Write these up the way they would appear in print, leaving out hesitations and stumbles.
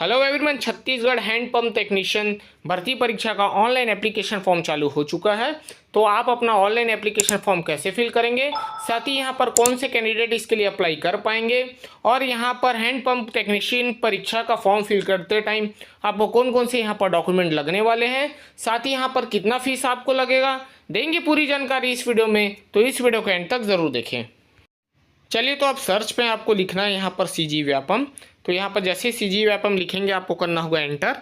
Hello everyone, Chhattisgarh hand pump technician भर्ती परीक्षा का ऑनलाइन एप्लीकेशन फॉर्म चालू हो चुका है। तो आप अपना ऑनलाइन एप्लीकेशन फॉर्म कैसे फिल करेंगे, साथ ही यहाँ पर कौन से कैंडिडेट इसके लिए अप्लाई कर पाएंगे, और यहाँ पर हैंडपंप टेक्नीशियन परीक्षा का फॉर्म फिल करते टाइम आपको कौन कौन से यहाँ पर डॉक्यूमेंट लगने वाले हैं, साथ ही यहाँ पर कितना फीस आपको लगेगा, देंगे पूरी जानकारी इस वीडियो में। तो इस वीडियो को एंड तक ज़रूर देखें। चलिए, तो आप सर्च पे आपको लिखना है यहाँ पर सीजी व्यापम। तो यहाँ पर जैसे सीजी व्यापम लिखेंगे आपको करना होगा एंटर।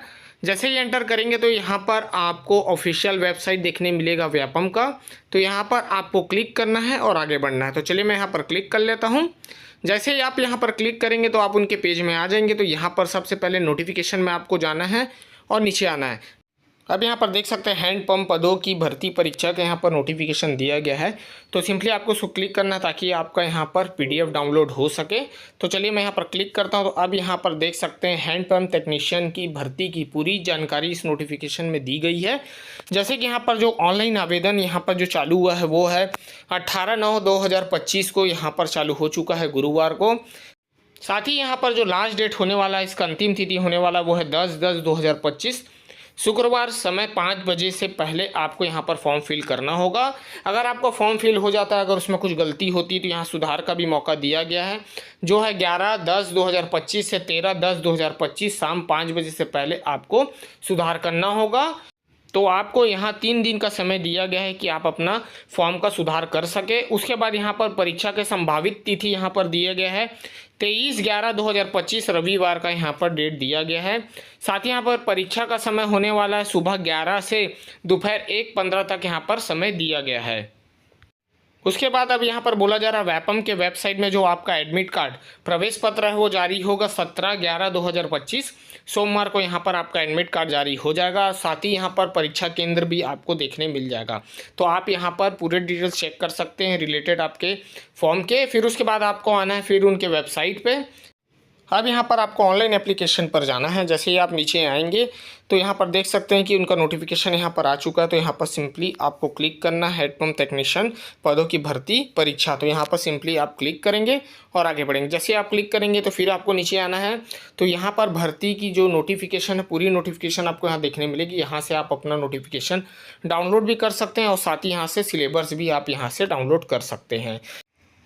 जैसे ही एंटर करेंगे तो यहाँ पर आपको ऑफिशियल वेबसाइट देखने मिलेगा व्यापम का। तो यहाँ पर आपको क्लिक करना है और आगे बढ़ना है। तो चलिए मैं यहाँ पर क्लिक कर लेता हूँ। जैसे ही आप यहाँ पर क्लिक करेंगे तो आप उनके पेज में आ जाएंगे। तो यहाँ पर सबसे पहले नोटिफिकेशन में आपको जाना है और नीचे आना है। अब यहाँ पर देख सकते हैं हैंडपंप पदों की भर्ती परीक्षा का यहाँ पर नोटिफिकेशन दिया गया है। तो सिंपली आपको उसको क्लिक करना है ताकि आपका यहाँ पर पीडीएफ डाउनलोड हो सके। तो चलिए मैं यहाँ पर क्लिक करता हूँ। तो अब यहाँ पर देख सकते हैं हैंडपंप टेक्नीशियन की भर्ती की पूरी जानकारी इस नोटिफिकेशन में दी गई है। जैसे कि यहाँ पर जो ऑनलाइन आवेदन यहाँ पर जो चालू हुआ है वो है 18/9/2025 को यहाँ पर चालू हो चुका है, गुरुवार को। साथ ही यहाँ पर जो लास्ट डेट होने वाला है, इसका अंतिम तिथि होने वाला वो है 10/10/2025 शुक्रवार, समय 5 बजे से पहले आपको यहाँ पर फॉर्म फिल करना होगा। अगर आपका फॉर्म फिल हो जाता है, अगर उसमें कुछ गलती होती है तो यहाँ सुधार का भी मौका दिया गया है, जो है 11/10/2025 से 13/10/2025 शाम 5 बजे से पहले आपको सुधार करना होगा। तो आपको यहाँ 3 दिन का समय दिया गया है कि आप अपना फॉर्म का सुधार कर सके। उसके बाद यहाँ पर परीक्षा के संभावित तिथि यहाँ पर दिया गया है 23/11/2025 रविवार का यहाँ पर डेट दिया गया है। साथ ही यहाँ पर परीक्षा का समय होने वाला है सुबह 11 से दोपहर 1:15 तक यहाँ पर समय दिया गया है। उसके बाद अब यहाँ पर बोला जा रहा है व्यापम के वेबसाइट में जो आपका एडमिट कार्ड प्रवेश पत्र है वो जारी होगा 17/11/2025 सोमवार को। यहाँ पर आपका एडमिट कार्ड जारी हो जाएगा। साथ ही यहाँ पर परीक्षा केंद्र भी आपको देखने मिल जाएगा। तो आप यहाँ पर पूरे डिटेल्स चेक कर सकते हैं रिलेटेड आपके फॉर्म के। फिर उसके बाद आपको आना है फिर उनके वेबसाइट पर। अब यहाँ पर आपको ऑनलाइन एप्लीकेशन पर जाना है। जैसे ही आप नीचे आएंगे तो यहाँ पर देख सकते हैं कि उनका नोटिफिकेशन यहाँ पर आ चुका है। तो यहाँ पर सिंपली आपको क्लिक करना है हैंडपंप टेक्नीशियन पदों की भर्ती परीक्षा। तो यहाँ पर सिंपली आप क्लिक करेंगे और आगे बढ़ेंगे। जैसे आप क्लिक करेंगे तो फिर आपको नीचे आना है। तो यहाँ पर भर्ती की जो नोटिफिकेशन है, पूरी नोटिफिकेशन आपको यहाँ देखने मिलेगी। यहाँ से आप अपना नोटिफिकेशन डाउनलोड भी कर सकते हैं और साथ ही यहाँ से सिलेबस भी आप यहाँ से डाउनलोड कर सकते हैं।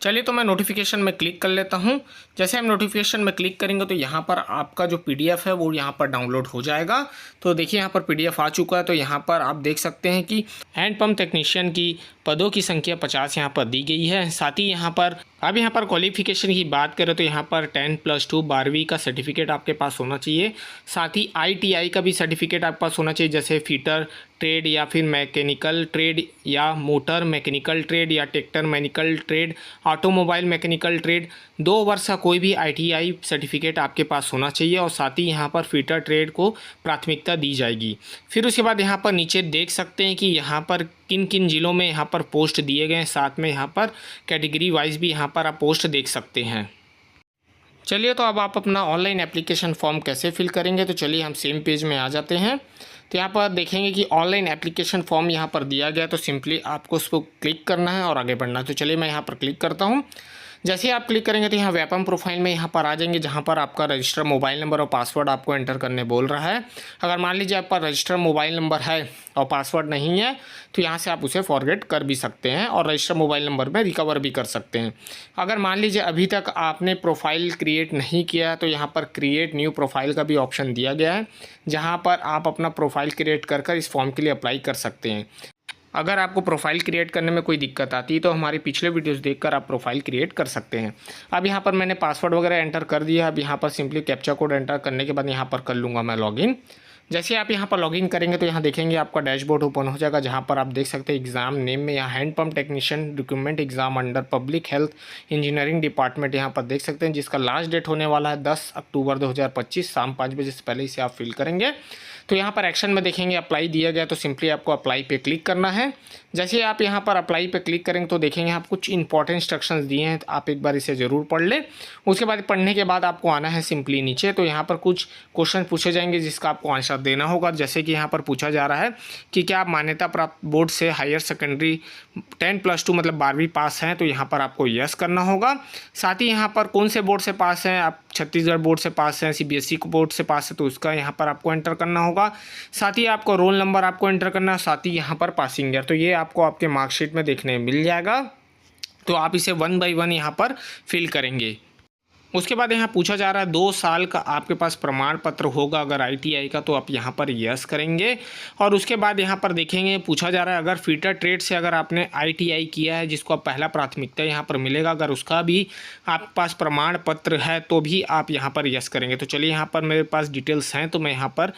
चलिए, तो मैं नोटिफिकेशन में क्लिक कर लेता हूं। जैसे हम नोटिफिकेशन में क्लिक करेंगे तो यहाँ पर आपका जो पीडीएफ है वो यहाँ पर डाउनलोड हो जाएगा। तो देखिए यहाँ पर पीडीएफ आ चुका है। तो यहाँ पर आप देख सकते हैं कि हैंडपंप टेक्नीशियन की पदों की संख्या 50 यहाँ पर दी गई है। साथ ही यहाँ पर अब यहाँ पर क्वालिफिकेशन की बात करें तो यहाँ पर 10+2 12वीं का सर्टिफिकेट आपके पास होना चाहिए। साथ ही ITI का भी सर्टिफिकेट आपके पास होना चाहिए, जैसे फिटर ट्रेड या फिर मैकेनिकल ट्रेड या मोटर मैकेनिकल ट्रेड या tractor mechanical trade, automobile mechanical trade. 2 वर्ष का कोई भी ITI सर्टिफिकेट आपके पास होना चाहिए और साथ ही यहाँ पर फिटर ट्रेड को प्राथमिकता दी जाएगी। फिर उसके बाद यहाँ पर नीचे देख सकते हैं कि यहाँ पर किन किन ज़िलों में यहाँ पर पोस्ट दिए गए हैं। साथ में यहाँ पर कैटेगरी वाइज भी यहाँ पर आप पोस्ट देख सकते हैं। चलिए, तो अब आप अपना ऑनलाइन एप्लीकेशन फॉर्म कैसे फिल करेंगे। तो चलिए हम सेम पेज में आ जाते हैं। तो यहाँ पर देखेंगे कि ऑनलाइन एप्लीकेशन फॉर्म यहाँ पर दिया गया। तो सिंपली आपको उसको क्लिक करना है और आगे बढ़ना है। तो चलिए मैं यहाँ पर क्लिक करता हूँ। जैसे ही आप क्लिक करेंगे तो यहाँ व्यापम प्रोफाइल में यहाँ पर आ जाएंगे, जहाँ पर आपका रजिस्टर मोबाइल नंबर और पासवर्ड आपको एंटर करने बोल रहा है। अगर मान लीजिए आपका रजिस्टर मोबाइल नंबर है और पासवर्ड नहीं है तो यहाँ से आप उसे फॉरगेट कर भी सकते हैं और रजिस्टर मोबाइल नंबर में रिकवर भी कर सकते हैं। अगर मान लीजिए अभी तक आपने प्रोफाइल क्रिएट नहीं किया तो यहाँ पर क्रिएट न्यू प्रोफाइल का भी ऑप्शन दिया गया है, जहाँ पर आप अपना प्रोफाइल क्रिएट कर इस फॉर्म के लिए अप्लाई कर सकते हैं। अगर आपको प्रोफाइल क्रिएट करने में कोई दिक्कत आती है तो हमारे पिछले वीडियोस देखकर आप प्रोफाइल क्रिएट कर सकते हैं। अब यहाँ पर मैंने पासवर्ड वगैरह एंटर कर दिया। अब यहाँ पर सिंपली कैप्चा कोड एंटर करने के बाद यहाँ पर कर लूँगा मैं लॉगिन। जैसे आप यहाँ पर लॉगिन करेंगे तो यहाँ देखेंगे आपका डैशबोर्ड ओपन हो जाएगा, जहाँ पर आप देख सकते हैं एग्जाम नेम में यहाँ hand pump technician recruitment exam under public health engineering department यहाँ पर देख सकते हैं, जिसका लास्ट डेट होने वाला है 10 अक्टूबर 2025 शाम 5 बजे से पहले इसे आप फिल करेंगे। तो यहाँ पर एक्शन में देखेंगे अप्लाई दिया गया, तो सिंपली आपको अप्लाई पे क्लिक करना है। जैसे आप यहाँ पर अप्लाई पे क्लिक करेंगे तो देखेंगे आप कुछ इंपॉर्टेंट इंस्ट्रक्शंस दिए हैं, तो आप एक बार इसे ज़रूर पढ़ लें। उसके बाद पढ़ने के बाद आपको आना है सिंपली नीचे, तो यहाँ पर कुछ क्वेश्चन पूछे जाएंगे जिसका आपको आंसर देना होगा। जैसे कि यहाँ पर पूछा जा रहा है कि क्या आप मान्यता प्राप्त बोर्ड से हायर सेकेंडरी 10+2 मतलब 12वीं पास हैं, तो यहाँ पर आपको यस करना होगा। साथ ही यहाँ पर कौन से बोर्ड से पास हैं, आप छत्तीसगढ़ बोर्ड से पास हैं, CBSE बोर्ड से पास है, तो उसका यहाँ पर आपको एंटर करना होगा। साथ ही आपको रोल नंबर आपको एंटर करना है, साथ ही यहाँ पर पासिंग ईयर, तो ये आपको आपके मार्कशीट में देखने मिल जाएगा। तो आप इसे 1 बाय 1 यहाँ पर फिल करेंगे। उसके बाद यहाँ पूछा जा रहा है 2 साल का आपके पास प्रमाण पत्र होगा अगर ITI का, तो आप यहाँ पर यस करेंगे। और उसके बाद यहाँ पर देखेंगे पूछा जा रहा है अगर फिटर ट्रेड से अगर आपने ITI किया है, जिसको आप पहला प्राथमिकता यहाँ पर मिलेगा, अगर उसका भी आपके पास प्रमाण पत्र है तो भी आप यहाँ पर यस करेंगे। तो चलिए यहाँ पर मेरे पास डिटेल्स हैं, तो मैं यहाँ पर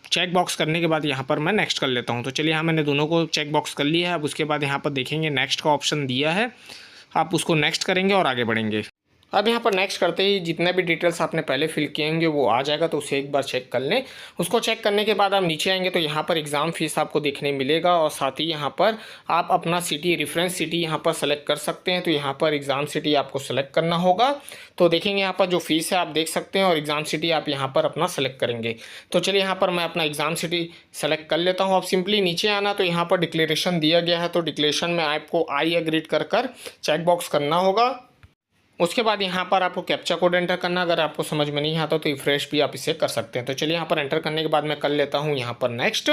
चेक बॉक्स करने के बाद यहाँ पर मैं नेक्स्ट कर लेता हूँ। तो चलिए यहाँ मैंने दोनों को चेक बॉक्स कर लिया है। अब उसके बाद यहाँ पर देखेंगे नेक्स्ट का ऑप्शन दिया है, आप उसको नेक्स्ट करेंगे और आगे बढ़ेंगे। अब यहाँ पर नेक्स्ट करते ही जितने भी डिटेल्स आपने पहले फिल किए होंगे वो आ जाएगा, तो उसे एक बार चेक कर लें। उसको चेक करने के बाद आप नीचे आएंगे तो यहाँ पर एग्ज़ाम फीस आपको देखने मिलेगा, और साथ ही यहाँ पर आप अपना सिटी रेफरेंस सिटी यहाँ पर सेलेक्ट कर सकते हैं। तो यहाँ पर एग्ज़ाम सिटी आपको सेलेक्ट करना होगा। तो देखेंगे यहाँ पर जो फीस है आप देख सकते हैं, और एग्ज़ाम सिटी आप यहाँ पर अपना सेलेक्ट करेंगे। तो चलिए यहाँ पर मैं अपना एग्ज़ाम सिटी सेलेक्ट कर लेता हूँ। अब सिंपली नीचे आना, तो यहाँ पर डिक्लेरेशन दिया गया है, तो डिक्लेरेशन में आपको आई एग्रीड कर चेक बॉक्स करना होगा। उसके बाद यहाँ पर आपको कैप्चा कोड एंटर करना, अगर आपको समझ में नहीं आता तो रिफ्रेश भी आप इसे कर सकते हैं। तो चलिए यहाँ पर एंटर करने के बाद मैं कर लेता हूँ यहाँ पर नेक्स्ट।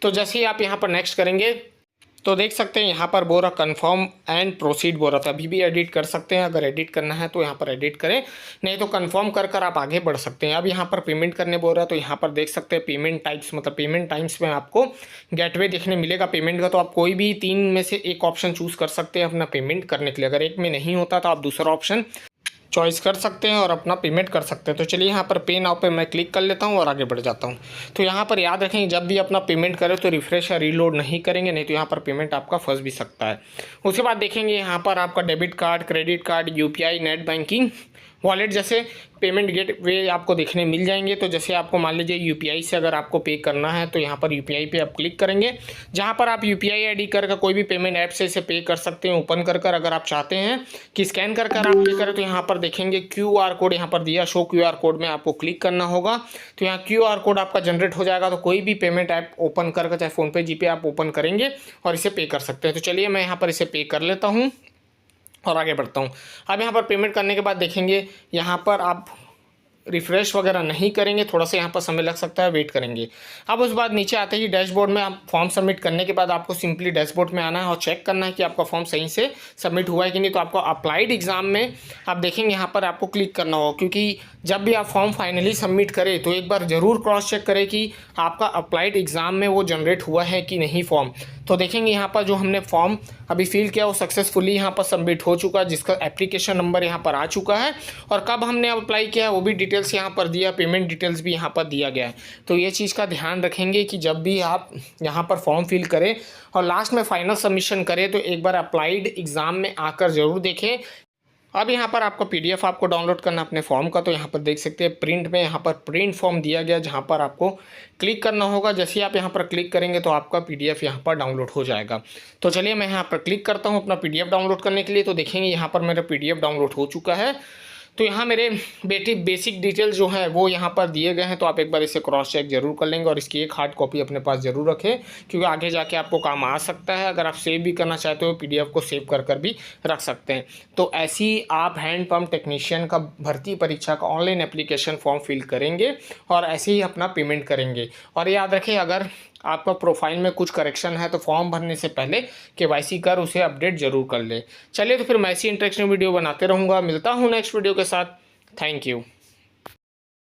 तो जैसे ही आप यहाँ पर नेक्स्ट करेंगे तो देख सकते हैं यहाँ पर बोल रहा कन्फर्म एंड प्रोसीड बोल रहा था। अभी भी एडिट कर सकते हैं, अगर एडिट करना है तो यहाँ पर एडिट करें, नहीं तो कन्फर्म कर आप आगे बढ़ सकते हैं। अब यहाँ पर पेमेंट करने बोल रहा है, तो यहाँ पर देख सकते हैं पेमेंट टाइप्स, मतलब पेमेंट टाइम्स में आपको गेटवे देखने मिलेगा पेमेंट का। तो आप कोई भी 3 में से एक ऑप्शन चूज़ कर सकते हैं अपना पेमेंट करने के लिए। अगर एक में नहीं होता तो आप दूसरा ऑप्शन चॉइस कर सकते हैं और अपना पेमेंट कर सकते हैं। तो चलिए यहाँ पर पे नाउ पे मैं क्लिक कर लेता हूँ और आगे बढ़ जाता हूँ। तो यहाँ पर याद रखें जब भी अपना पेमेंट करें तो रिफ्रेश या रीलोड नहीं करेंगे, नहीं तो यहाँ पर पेमेंट आपका फंस भी सकता है। उसके बाद देखेंगे यहाँ पर आपका debit card, credit card, UPI, net banking, wallet जैसे पेमेंट गेटवे आपको देखने मिल जाएंगे। तो जैसे आपको मान लीजिए UPI से अगर आपको पे करना है तो यहाँ पर UPI पे आप क्लिक करेंगे, जहाँ पर आप UPI ID करके कोई भी पेमेंट ऐप से इसे पे कर सकते हैं ओपन कर। अगर आप चाहते हैं कि स्कैन कर आप पे करें तो यहाँ पर देखेंगे QR कोड यहाँ पर दिया, शो QR कोड में आपको क्लिक करना होगा। तो यहाँ QR कोड आपका जनरेट हो जाएगा। तो कोई भी पेमेंट ऐप ओपन करके चाहे फ़ोनपे, GPay आप ओपन करेंगे और इसे पे कर सकते हैं। तो चलिए मैं यहाँ पर इसे पे कर लेता हूँ और आगे बढ़ता हूँ। अब यहाँ पर पेमेंट करने के बाद देखेंगे यहाँ पर आप रिफ़्रेश वगैरह नहीं करेंगे, थोड़ा सा यहाँ पर समय लग सकता है, वेट करेंगे। अब उस बाद नीचे आते ही डैशबोर्ड में आप फॉर्म सबमिट करने के बाद आपको सिंपली डैशबोर्ड में आना है और चेक करना है कि आपका फॉर्म सही से सबमिट हुआ है कि नहीं। तो आपको अप्लाइड एग्ज़ाम में आप देखेंगे यहाँ पर आपको क्लिक करना होगा, क्योंकि जब भी आप फॉर्म फाइनली सबमिट करें तो एक बार ज़रूर क्रॉस चेक करें कि आपका अप्लाइड एग्ज़ाम में वो जनरेट हुआ है कि नहीं फॉर्म। तो देखेंगे यहाँ पर जो हमने फॉर्म अभी फिल किया वो सक्सेसफुली यहाँ पर सबमिट हो चुका है, जिसका एप्लीकेशन नंबर यहाँ पर आ चुका है, और कब हमने अप्लाई किया है वो भी डिटेल्स यहाँ पर दिया, पेमेंट डिटेल्स भी यहाँ पर दिया गया है। तो ये चीज़ का ध्यान रखेंगे कि जब भी आप यहाँ पर फॉर्म फिल करें और लास्ट में फाइनल सबमिशन करें तो एक बार अप्लाइड एग्ज़ाम में आकर ज़रूर देखें। अब यहाँ पर आपको PDF आपको डाउनलोड करना अपने फॉर्म का, तो यहाँ पर देख सकते हैं प्रिंट में यहाँ पर प्रिंट फॉर्म दिया गया, जहाँ पर आपको क्लिक करना होगा। जैसे ही आप यहाँ पर क्लिक करेंगे तो आपका PDF यहाँ पर डाउनलोड हो जाएगा। तो चलिए मैं यहाँ पर क्लिक करता हूँ अपना PDF डाउनलोड करने के लिए। तो देखेंगे यहाँ पर मेरा PDF डाउनलोड हो चुका है। तो यहाँ मेरे बेसिक डिटेल्स जो है वो यहाँ पर दिए गए हैं, तो आप एक बार इसे क्रॉस चेक जरूर कर लेंगे और इसकी एक हार्ड कॉपी अपने पास ज़रूर रखें, क्योंकि आगे जाके आपको काम आ सकता है। अगर आप सेव भी करना चाहते हो PDF को सेव कर भी रख सकते हैं। तो ऐसी आप हैंड पंप टेक्नीशियन का भर्ती परीक्षा का ऑनलाइन एप्लीकेशन फॉर्म फिल करेंगे और ऐसे ही अपना पेमेंट करेंगे। और याद रखें अगर आपका प्रोफाइल में कुछ करेक्शन है तो फॉर्म भरने से पहले KYC कर उसे अपडेट जरूर कर ले। चलिए तो फिर मैं ऐसी इंटरेस्टिंग वीडियो बनाते रहूँगा। मिलता हूँ नेक्स्ट वीडियो के साथ। Thank you.